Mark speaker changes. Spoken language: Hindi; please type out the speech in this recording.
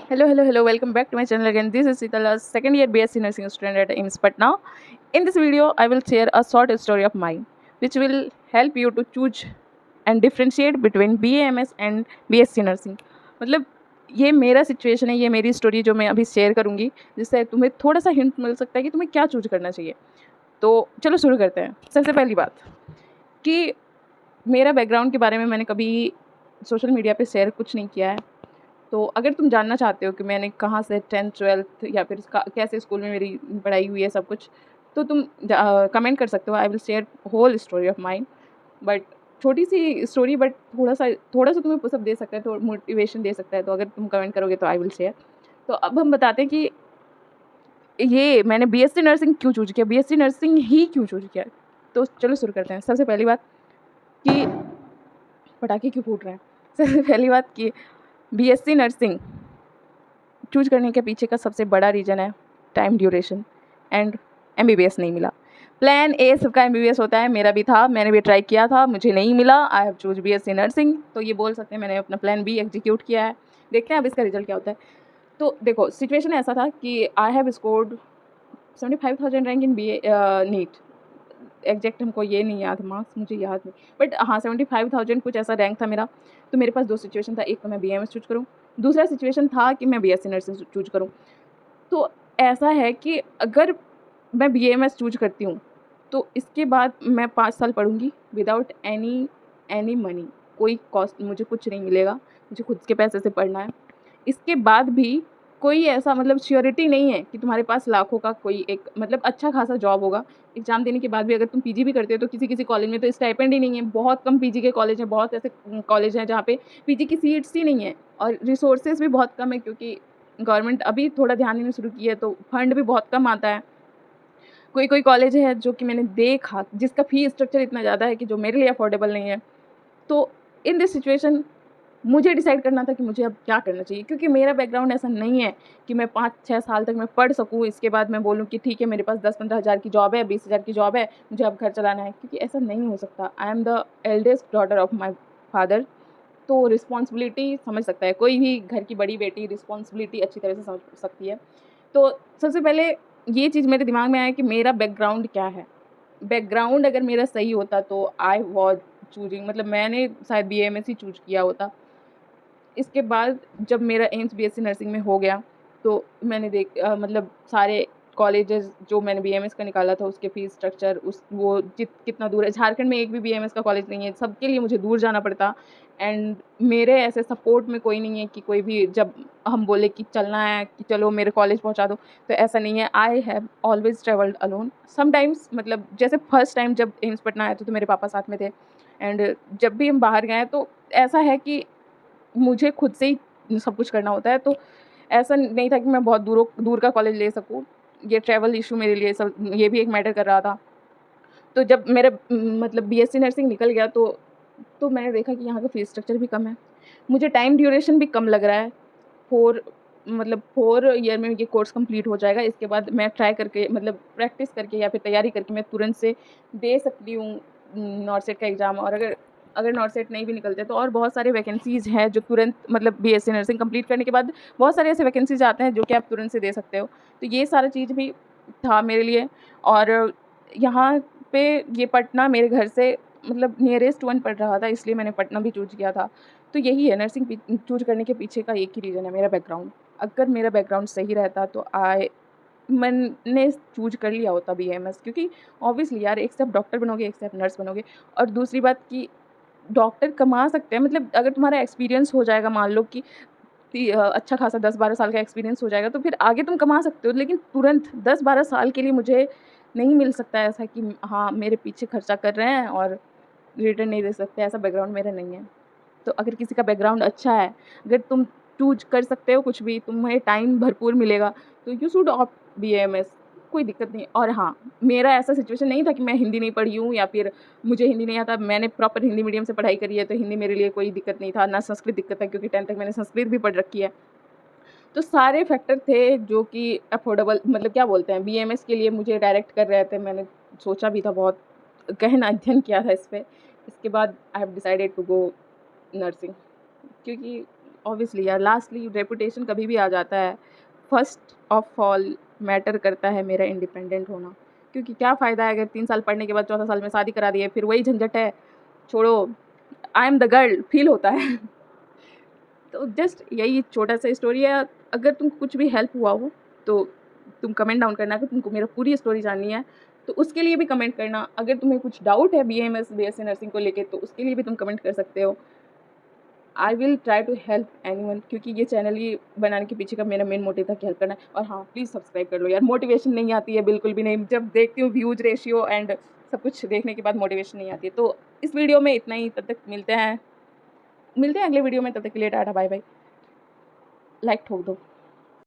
Speaker 1: Hello. Welcome back to my channel again. This is Sitala, second year BSc Nursing student at AIMS Patna. In this video, I will share a short story of mine, which will help you to choose and differentiate between BAMS and BSc Nursing. मतलब ये मेरा सिचुएशन है, ये मेरी स्टोरी जो मैं अभी शेयर करूँगी, जिससे तुम्हें थोड़ा सा हिंट मिल सकता है कि तुम्हें क्या चूज करना चाहिए. तो चलो शुरू करते हैं. सबसे पहली बात कि मेरा बैकग्राउंड के बारे में मैंने कभी सोशल मीडिया पे शेयर कुछ नहीं किया है. तो अगर तुम जानना चाहते हो कि मैंने कहाँ से 10th-12th या फिर कैसे स्कूल में मेरी पढ़ाई हुई है सब कुछ, तो तुम कमेंट कर सकते हो. I will share whole story of mind. But छोटी सी स्टोरी, बट थोड़ा सा तुम्हें पुशअप दे सकता है, तो मोटिवेशन दे सकता है. तो अगर तुम कमेंट करोगे तो आई विल शेयर. तो अब हम बताते हैं कि ये मैंने बीएससी नर्सिंग क्यों चूज किया, बीएससी नर्सिंग ही क्यों चूज किया. तो चलो शुरू करते हैं. सबसे पहली बात कि पटाखे क्यों फूट रहे हैं. सबसे पहली बात कि बीएससी नर्सिंग चूज करने के पीछे का सबसे बड़ा रीज़न है टाइम ड्यूरेशन एंड एमबीबीएस नहीं मिला. प्लान ए सबका एमबीबीएस होता है, मेरा भी था, मैंने भी ट्राई किया था, मुझे नहीं मिला. I have choose BSc nursing. तो ये बोल सकते हैं मैंने अपना प्लान बी एग्जीक्यूट किया है. देखते हैं अब इसका रिजल्ट क्या होता है. तो देखो सिचुएशन ऐसा था कि I have scored 75,000 rank in B NEET. Exact हमको ये नहीं याद, मार्क्स मुझे याद नहीं, बट हाँ 75,000 कुछ ऐसा रैंक था मेरा. तो मेरे पास दो सिचुएशन था, एक तो मैं बीएमएस चूज करूँ, दूसरा सिचुएशन था कि मैं बीएससी नर्सिंग चूज करूँ. तो ऐसा है कि अगर मैं बीएमएस चूज करती हूँ तो इसके बाद मैं 5 साल पढ़ूँगी विदाउट एनी मनी. कोई कॉस्ट, मुझे कुछ नहीं मिलेगा, मुझे खुद के पैसे से पढ़ना है. इसके बाद भी कोई ऐसा मतलब श्योरिटी नहीं है कि तुम्हारे पास लाखों का कोई एक मतलब अच्छा खासा जॉब होगा. एग्ज़ाम देने के बाद भी अगर तुम पीजी भी करते हो तो किसी कॉलेज में तो स्टाइपेंड ही नहीं है. बहुत कम पीजी के कॉलेज हैं, बहुत ऐसे कॉलेज हैं जहाँ पे पीजी की सीट्स ही नहीं है, और रिसोर्सेज भी बहुत कम है क्योंकि गवर्नमेंट अभी थोड़ा ध्यान देना शुरू की है, तो फंड भी बहुत कम आता है. कोई कॉलेज है जो कि मैंने देखा जिसका फ़ी स्ट्रक्चर इतना ज़्यादा है कि जो मेरे लिए अफोर्डेबल नहीं है. तो इन दिस सिचुएशन मुझे डिसाइड करना था कि मुझे अब क्या करना चाहिए, क्योंकि मेरा बैकग्राउंड ऐसा नहीं है कि मैं 5-6 साल तक मैं पढ़ सकूँ, इसके बाद मैं बोलूँ कि ठीक है मेरे पास 10-15 हज़ार की जॉब है, 20 हज़ार की जॉब है, मुझे अब घर चलाना है, क्योंकि ऐसा नहीं हो सकता. I am the eldest daughter of my father. तो रिस्पॉन्सिबिलिटी समझ सकता है कोई भी, घर की बड़ी बेटी रिस्पॉन्सिबिलिटी अच्छी तरह से समझ सकती है. तो सबसे पहले ये चीज़ मेरे दिमाग में आया कि मेरा बैकग्राउंड क्या है. बैकग्राउंड अगर मेरा सही होता तो आई वॉज चूजिंग, मतलब मैंने शायद बीएमएस ही चूज किया होता. इसके बाद जब मेरा एम्स बीएससी नर्सिंग में हो गया तो मैंने मतलब सारे कॉलेजेस जो मैंने बीएमएस का निकाला था उसके फ़ीस स्ट्रक्चर उस वो कितना दूर है. झारखंड में एक भी बीएमएस का कॉलेज नहीं है, सबके लिए मुझे दूर जाना पड़ता. एंड मेरे ऐसे सपोर्ट में कोई नहीं है कि कोई भी जब हम बोले कि चलना है कि चलो मेरे कॉलेज पहुंचा दो, तो ऐसा नहीं है. I have always travelled alone. Sometimes मतलब जैसे फर्स्ट टाइम जब एम्स पटना आया तो मेरे पापा साथ में थे. एंड जब भी हम बाहर गए तो ऐसा है कि मुझे खुद से ही सब कुछ करना होता है. तो ऐसा नहीं था कि मैं बहुत दूर का कॉलेज ले सकूँ. ये ट्रैवल इशू मेरे लिए सब ये भी एक मैटर कर रहा था. तो जब मेरा मतलब बीएससी नर्सिंग निकल गया तो मैंने देखा कि यहाँ का फ़ीस स्ट्रक्चर भी कम है, मुझे टाइम ड्यूरेशन भी कम लग रहा है. 4 ईयर में ये कोर्स कंप्लीट हो जाएगा. इसके बाद मैं ट्राई करके मतलब प्रैक्टिस करके या फिर तैयारी करके मैं तुरंत से दे सकती हूँ नॉर्सेट का एग्ज़ाम. और अगर अगर नॉर्सेट नहीं भी निकलते तो और बहुत सारे वैकेंसीज़ हैं जो तुरंत मतलब बीएससी नर्सिंग कंप्लीट करने के बाद बहुत सारे ऐसे वैकेंसीज़ आते हैं जो कि आप तुरंत से दे सकते हो. तो ये सारा चीज़ भी था मेरे लिए. और यहाँ पे ये पटना मेरे घर से मतलब नियरेस्ट वन पड़ रहा था, इसलिए मैंने पटना भी चूज़ किया था. तो यही है नर्सिंग चूज़ करने के पीछे का एक ही रीज़न है, मेरा बैकग्राउंड. अगर मेरा बैकग्राउंड सही रहता तो मैंने चूज़ कर लिया होता बीएमएस, क्योंकि ऑब्वियसली यार एक से आप डॉक्टर बनोगे, एक से आप नर्स बनोगे. और दूसरी बात कि डॉक्टर कमा सकते हैं, मतलब अगर तुम्हारा एक्सपीरियंस हो जाएगा, मान लो कि अच्छा खासा 10-12 साल का एक्सपीरियंस हो जाएगा तो फिर आगे तुम कमा सकते हो. लेकिन तुरंत 10-12 साल के लिए मुझे नहीं मिल सकता है ऐसा कि हाँ मेरे पीछे खर्चा कर रहे हैं और रिटर्न नहीं दे सकते. ऐसा बैकग्राउंड मेरा नहीं है. तो अगर किसी का बैकग्राउंड अच्छा है, अगर तुम चूज़ कर सकते हो कुछ भी, तुम्हें टाइम भरपूर मिलेगा, तो यू शुड ऑप्ट बीएमएस. कोई दिक्कत नहीं. और हाँ, मेरा ऐसा सिचुएशन नहीं था कि मैं हिंदी नहीं पढ़ी हूँ या फिर मुझे हिंदी नहीं आता. मैंने प्रॉपर हिंदी मीडियम से पढ़ाई करी है, तो हिंदी मेरे लिए कोई दिक्कत नहीं था, ना संस्कृत दिक्कत है क्योंकि 10th तक मैंने संस्कृत भी पढ़ रखी है. तो सारे फैक्टर थे जो कि अफोर्डेबल मतलब क्या बोलते हैं बीएमएस के लिए मुझे डायरेक्ट कर रहे थे. मैंने सोचा भी था, बहुत गहन अध्ययन किया था इस पे. इसके बाद I have decided to go nursing, क्योंकि ऑब्वियसली यार, लास्टली रेपुटेशन कभी भी आ जाता है। फर्स्ट ऑफ ऑल मैटर करता है मेरा इंडिपेंडेंट होना, क्योंकि क्या फ़ायदा है अगर 3 साल पढ़ने के बाद चौथा साल में शादी करा दिए, फिर वही झंझट है। छोड़ो, I am the girl feel होता है। तो जस्ट यही छोटा-सा स्टोरी है। अगर तुमको कुछ भी हेल्प हुआ हो, तो तुम कमेंट डाउन करना। अगर तुमको मेरा पूरी स्टोरी जाननी है, तो उसके लिए भी कमेंट करना। अगर तुम्हें कुछ डाउट है बीएमएस, बीएससी नर्सिंग को लेके, तो उसके लिए भी तुम कमेंट कर सकते हो। I will try to help anyone, क्योंकि ये चैनल ही बनाने के पीछे का मेरा मेन मोटिव था कि हेल्प करना है। और हाँ, प्लीज़ सब्सक्राइब कर लो यार, मोटिवेशन नहीं आती है बिल्कुल भी नहीं। जब देखती हूँ व्यूज़ रेशियो एंड सब कुछ देखने के बाद मोटिवेशन नहीं आती है। तो इस वीडियो में इतना ही, तब तक मिलते हैं अगले वीडियो में। तब तक के लिए टाटा बाय बाय। लाइक ठोक दो।